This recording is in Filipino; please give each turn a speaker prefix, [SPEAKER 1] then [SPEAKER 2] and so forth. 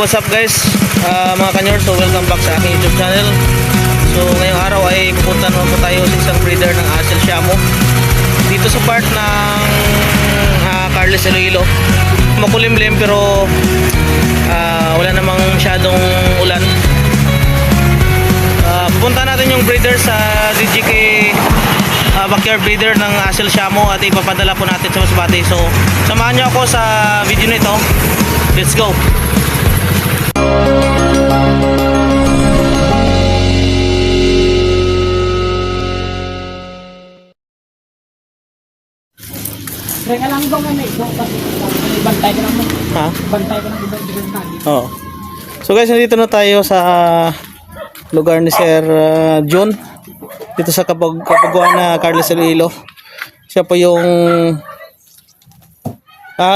[SPEAKER 1] what's up guys? Mga kanyor, so welcome back sa aking YouTube channel. So ngayong araw ay pupunta naman po tayo sa isang breeder ng Asil Siamo dito sa part ng Carles Iloilo. Makulimlim pero wala namang masyadong ulan. Pupunta natin yung breeder sa DGK backyard breeder ng Asil Siamo at ipapadala po natin sa Masbate. So samahan nyo ako sa video nito. Let's go!
[SPEAKER 2] Teka lang daw nga bantay ka naman.
[SPEAKER 1] Ha?
[SPEAKER 2] Bantay ka ng ibang tagi.
[SPEAKER 1] Oo. So guys, nandito na tayo sa lugar ni Sir John. Dito sa Kapaguana, Carles Iloilo. Siya po yung ito